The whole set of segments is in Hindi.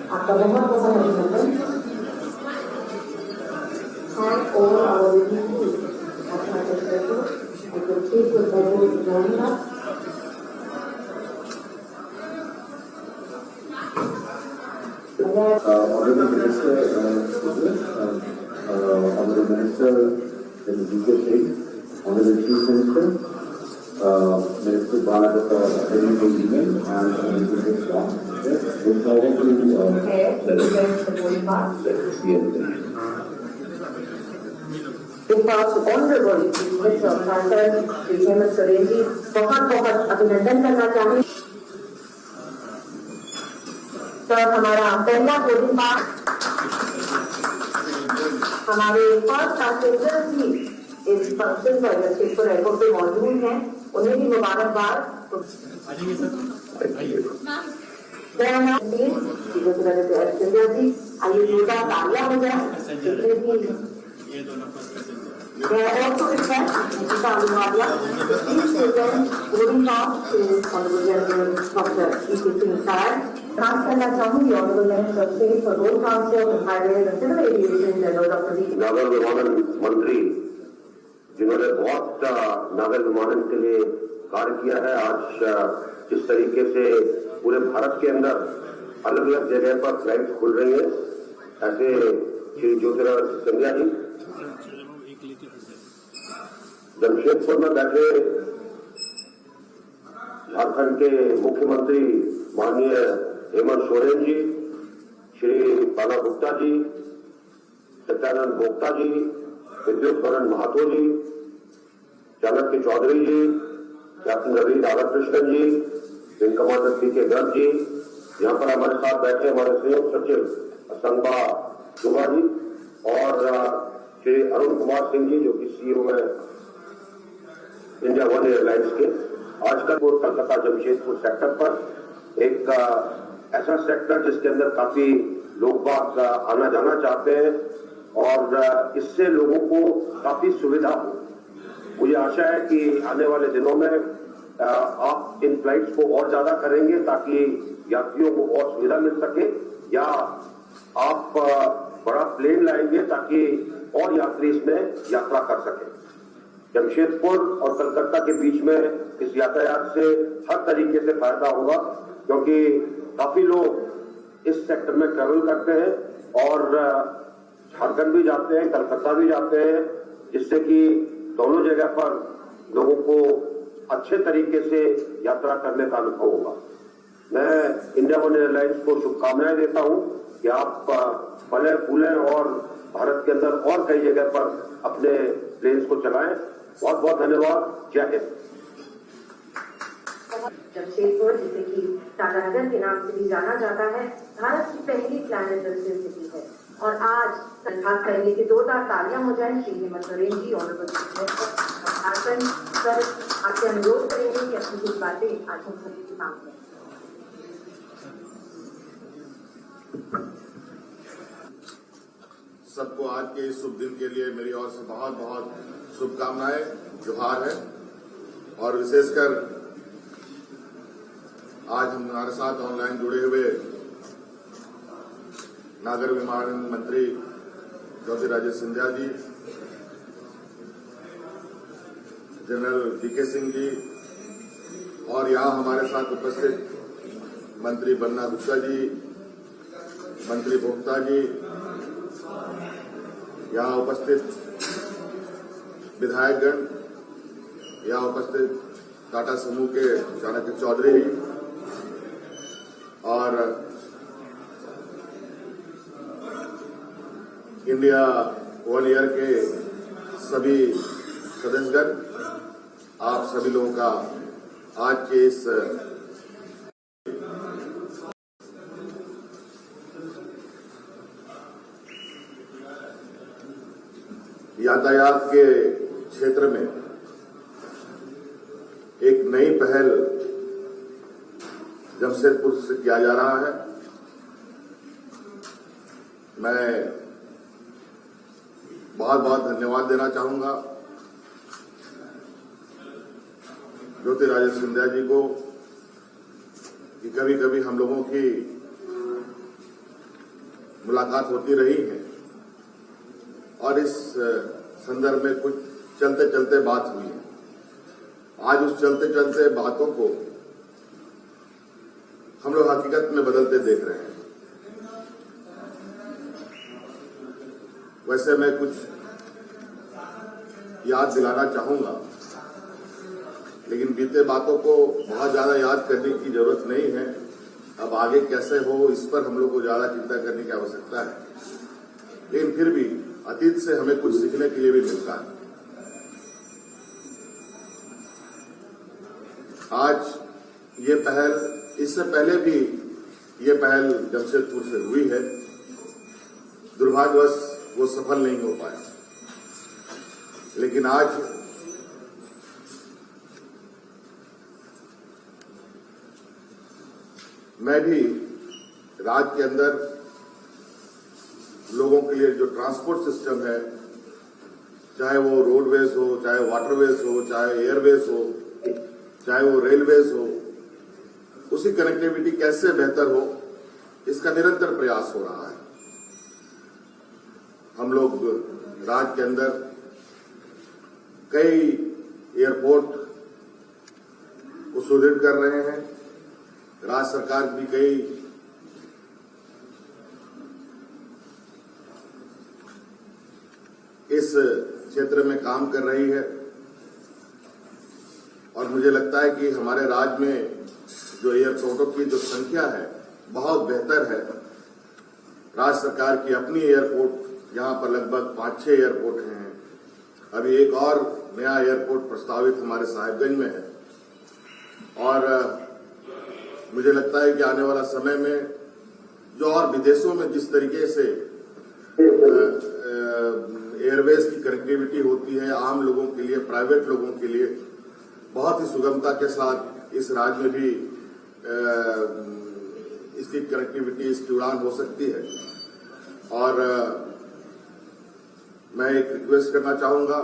आपका बहुत बहुत अभिनंदन। Thank all our witnesses at my perspective. I could please with my voice joining us. Honorable Minister, Honorable Minister, Mr. Singh, Honorable Chief Minister, Minister Bharat Heavy Women and Minister Shah. Look forward to Honorable Minister of Transport, Shri Hemant Soren जी, बहुत बहुत अभिनंदन करना चाहें। सर, हमारा पहला बोर्डिंग पास हमारे फर्स्ट पैसेंजर भी इस फंक्शन पर जमशेदपुर एयरपोर्ट पे मौजूद हैं, उन्हें भी मुबारकबाद। आइए जोरदार तालियां हो जाए। Also request Mr. Aluwalia, please present boarding pass to Honorable General Dr. E.K. Singh Sahab. खास करना चाहूंगी Honorable Minister of State for Road Transport and Highways and Civil Aviation General Dr. V. नागर विमानन मंत्री जिन्होंने बहुत नागर विमानन के लिए कार्य किया है। आज जिस तरीके से पूरे भारत के अंदर अलग अलग जगह पर फ्लाइट खुल रही है, ऐसे श्री ज्योतिरादित्य सिंधिया जी जमशेदपुर में बैठे झारखंड के मुख्यमंत्री माननीय हेमंत सोरेन जी, श्री बाला गुप्ता जी, सत्यानंद भोक्ता जी, विद्युत वरण महतो जी, चाणक्य चौधरी जी, कैप्टन रवि राधाकृष्णन जी, wing commander PK. Garg ji, यहाँ पर हमारे साथ बैठे हमारे संयुक्त सचिव संबा जुबा जी और श्री अरुण कुमार सिंह जी जो कि सीईओ है इंडिया वन एयरलाइंस के। आजकल वो कलकत्ता जमशेदपुर सेक्टर पर एक ऐसा सेक्टर जिसके अंदर काफी लोग बाग आना जाना चाहते हैं और इससे लोगों को काफी सुविधा हो। मुझे आशा है कि आने वाले दिनों में आप इन फ्लाइट्स को और ज्यादा करेंगे ताकि यात्रियों को और सुविधा मिल सके, या आप बड़ा प्लेन लाएंगे ताकि और यात्री इसमें यात्रा कर सके। जमशेदपुर और कलकत्ता के बीच में इस यातायात से हर तरीके से फायदा होगा, क्योंकि काफी लोग इस सेक्टर में ट्रेवल करते हैं और झारखंड भी जाते हैं, कलकत्ता भी जाते हैं, जिससे कि दोनों जगह पर लोगों को अच्छे तरीके से यात्रा करने का अनुभव होगा। मैं इंडिया वन एयरलाइंस को शुभकामनाएं देता हूं कि आप फले फूलें और भारत के अंदर और कई जगह पर अपने प्लेन्स को चलाएं। बहुत बहुत धन्यवाद। जय हिंद। जमशेदपुर, जिसे कि टाटानगर के नाम से भी जाना जाता है, भारत की पहली प्लान इंडस्ट्रियल सिटी है और आज खास करेंगे कि जोरदार तालियां हो जाए। श्री हेमंत सोरेन जी, ऑनरेबल झारखंड सर, आपसे अनुरोध करेंगे कि अपनी कुछ बातें आज हम सभी के सामने। सबको आज के इस शुभ दिन के लिए मेरी ओर से बहुत बहुत शुभकामनाएं, जोहार है। और विशेषकर आज हमारे साथ ऑनलाइन जुड़े हुए नागर विमानन मंत्री ज्योतिरादित्य सिंधिया जी, जनरल वी.के. सिंह जी और यहाँ हमारे साथ उपस्थित मंत्री बन्ना गुप्ता जी, मंत्री भोक्ता जी, यहाँ उपस्थित विधायकगण, यहाँ उपस्थित टाटा समूह के चाणक्य चौधरी और इंडिया वन ईयर के सभी सदस्यगण, आप सभी लोगों का आज के इस यातायात के क्षेत्र में एक नई पहल जमशेदपुर से किया जा रहा है। मैं बहुत बहुत धन्यवाद देना चाहूंगा ज्योतिरादित्य सिंधिया जी को कि कभी कभी हम लोगों की मुलाकात होती रही है और इस संदर्भ में कुछ चलते चलते बात हुई है। आज उस चलते चलते बातों को हम लोग हकीकत में बदलते देख रहे हैं। वैसे मैं कुछ याद दिलाना चाहूंगा, लेकिन बीते बातों को बहुत ज्यादा याद करने की जरूरत नहीं है। अब आगे कैसे हो इस पर हम लोग को ज्यादा चिंता करने की आवश्यकता है, लेकिन फिर भी अतीत से हमें कुछ सीखने के लिए भी मिलता है। आज ये पहल, इससे पहले भी ये पहल जमशेदपुर से हुई है, दुर्भाग्यवश वो सफल नहीं हो पाया। लेकिन आज मैं भी राज्य के अंदर लोगों के लिए जो ट्रांसपोर्ट सिस्टम है, चाहे वो रोडवेज हो, चाहे वाटरवेज हो, चाहे एयरवेज हो, चाहे वो रेलवेज हो, उसकी कनेक्टिविटी कैसे बेहतर हो, इसका निरंतर प्रयास हो रहा है। हम लोग राज्य के अंदर कई एयरपोर्ट को सुदृढ़ कर रहे हैं। राज्य सरकार भी कई इस क्षेत्र में काम कर रही है और मुझे लगता है कि हमारे राज्य में जो एयरपोर्टों की जो संख्या है बहुत बेहतर है। राज्य सरकार की अपनी एयरपोर्ट यहाँ पर लगभग 5-6 एयरपोर्ट हैं। अभी एक और नया एयरपोर्ट प्रस्तावित हमारे साहिबगंज में है और मुझे लगता है कि आने वाला समय में जो और विदेशों में जिस तरीके से एयरवेज की कनेक्टिविटी होती है आम लोगों के लिए, प्राइवेट लोगों के लिए, बहुत ही सुगमता के साथ इस राज्य में भी इसकी कनेक्टिविटी, इसकी उड़ान हो सकती है। और मैं एक रिक्वेस्ट करना चाहूंगा,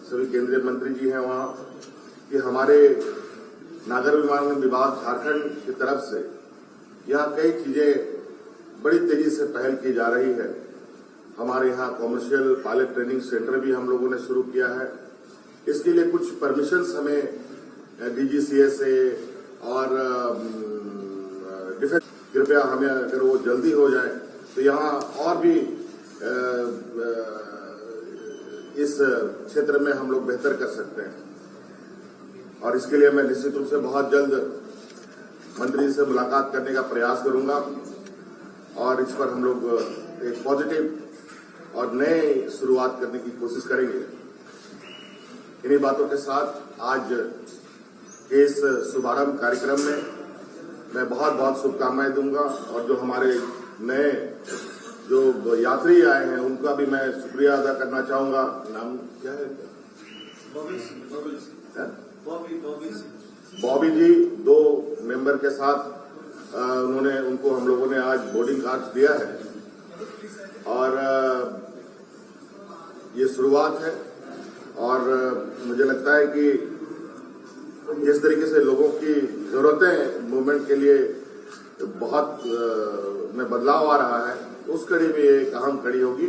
सभी केंद्रीय मंत्री जी हैं वहां, कि हमारे नागर विमानन विभाग झारखंड की तरफ से यहाँ कई चीजें बड़ी तेजी से पहल की जा रही है। हमारे यहाँ कॉमर्शियल पायलट ट्रेनिंग सेंटर भी हम लोगों ने शुरू किया है। इसके लिए कुछ परमिशंस हमें डीजीसीए से और डिफेंस, कृपया हमें अगर वो जल्दी हो जाए तो यहाँ और भी इस क्षेत्र में हम लोग बेहतर कर सकते हैं। और इसके लिए मैं निश्चित रूप से बहुत जल्द मंत्री से मुलाकात करने का प्रयास करूंगा और इस पर हम लोग एक पॉजिटिव और नए शुरुआत करने की कोशिश करेंगे। इन्हीं बातों के साथ आज के इस शुभारंभ कार्यक्रम में मैं बहुत बहुत शुभकामनाएं दूंगा और जो हमारे नए जो यात्री आए हैं उनका भी मैं शुक्रिया अदा करना चाहूंगा। नाम क्या है? बॉबी जी, 2 मेंबर के साथ उनको हम लोगों ने आज बोर्डिंग कार्ड दिया है और ये शुरुआत है। और मुझे लगता है कि जिस तरीके से लोगों की जरूरतें मूवमेंट के लिए बहुत में बदलाव आ रहा है, उस कड़ी में एक अहम कड़ी होगी।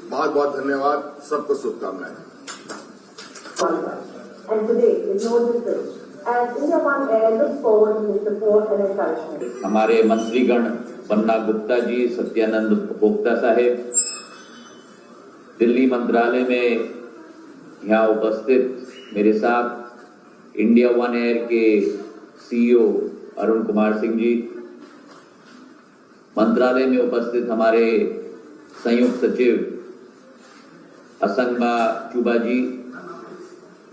बहुत बहुत धन्यवाद, सबको शुभकामनाएं। And today is no different. As India One Air looks forward to his support and encouragement. हमारे मंत्रीगण बन्ना गुप्ता जी, सत्यानंद भोक्ता साहेब, दिल्ली मंत्रालय में यहाँ उपस्थित मेरे साथ इंडिया वन एयर के सीईओ अरुण कुमार सिंह जी, मंत्रालय में उपस्थित हमारे संयुक्त सचिव असंगबा चुबा जी,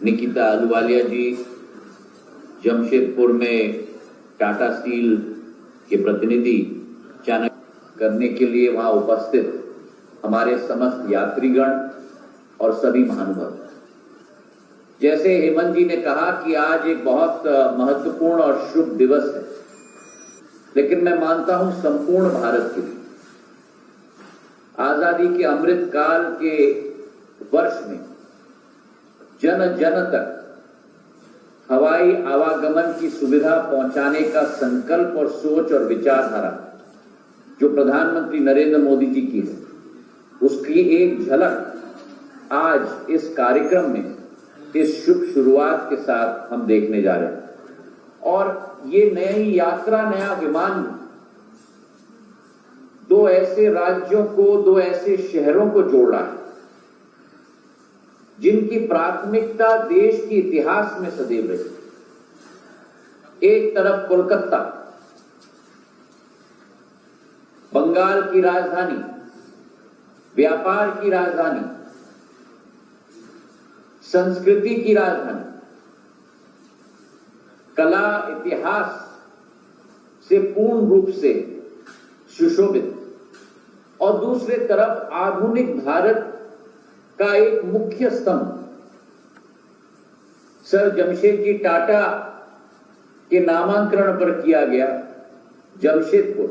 निकिता अहलुवालिया जी, जमशेदपुर में टाटा स्टील के प्रतिनिधि चाणक्य करने के लिए वहां उपस्थित हमारे समस्त यात्रीगण और सभी महानुभाव। जैसे हेमंत जी ने कहा कि आज एक बहुत महत्वपूर्ण और शुभ दिवस है, लेकिन मैं मानता हूं संपूर्ण भारत के लिए आजादी के अमृत काल के वर्ष में जन जन तक हवाई आवागमन की सुविधा पहुंचाने का संकल्प और सोच और विचारधारा जो प्रधानमंत्री नरेंद्र मोदी जी की है, उसकी एक झलक आज इस कार्यक्रम में इस शुभ शुरुआत के साथ हम देखने जा रहे हैं। और ये नई यात्रा, नया विमान दो ऐसे राज्यों को, दो ऐसे शहरों को जोड़ रहा है जिनकी प्राथमिकता देश के इतिहास में सदैव रही। एक तरफ कोलकाता, बंगाल की राजधानी, व्यापार की राजधानी, संस्कृति की राजधानी, कला इतिहास से पूर्ण रूप से सुशोभित, और दूसरे तरफ आधुनिक भारत का एक मुख्य स्तंभ सर जमशेदजी टाटा के नामांकन पर किया गया जमशेदपुर,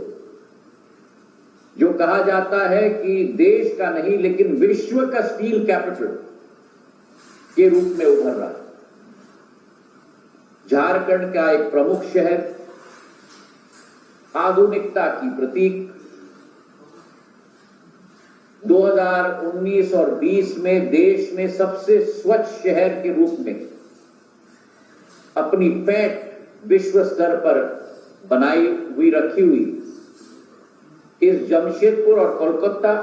जो कहा जाता है कि देश का नहीं लेकिन विश्व का स्टील कैपिटल के रूप में उभर रहा है। झारखंड का एक प्रमुख शहर, आधुनिकता की प्रतीक, 2019 और 20 में देश में सबसे स्वच्छ शहर के रूप में अपनी पैठ विश्व स्तर पर बनाई हुई रखी हुई इस जमशेदपुर और कोलकाता,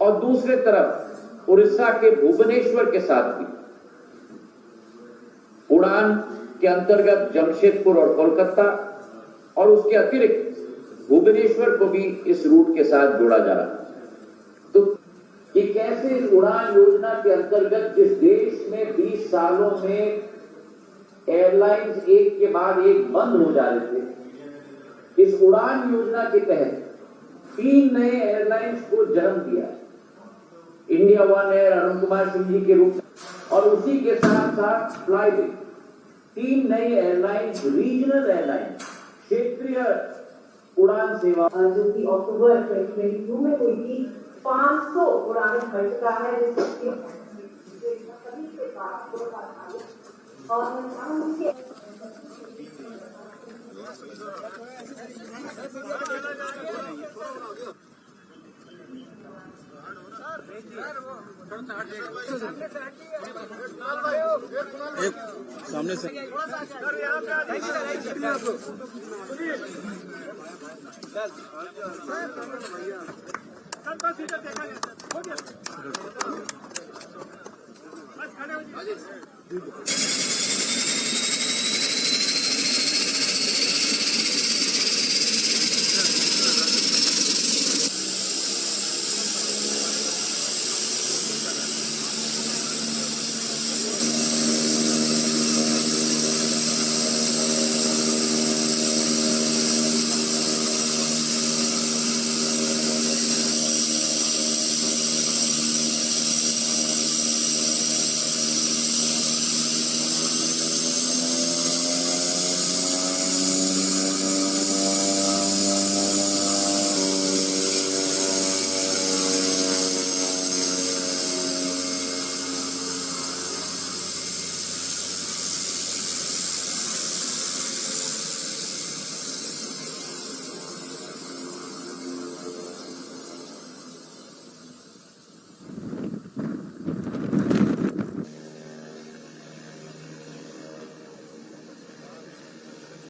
और दूसरे तरफ उड़ीसा के भुवनेश्वर के साथ भी उड़ान के अंतर्गत जमशेदपुर और कोलकाता और उसके अतिरिक्त भुवनेश्वर को भी इस रूट के साथ जोड़ा जा रहा है। तो ये कैसे उड़ान योजना के अंतर्गत जिस देश में 20 सालों में एयरलाइंस एक के बाद एक बंद हो जा रहे थे, इस उड़ान योजना के तहत 3 नए एयरलाइंस को जन्म दिया। India One Air Arun Kumar Singh ji के रूप में, और उसी के साथ साथ फ्लाईविंग, 3 नई एयरलाइंस, रीजनल एयरलाइन, क्षेत्रीय उड़ान सेवा, जो कि अक्टूबर 2022 में हुई थी, 500 उड़ानें भर चुका है, जिसके सभी के साथ और एक सामने से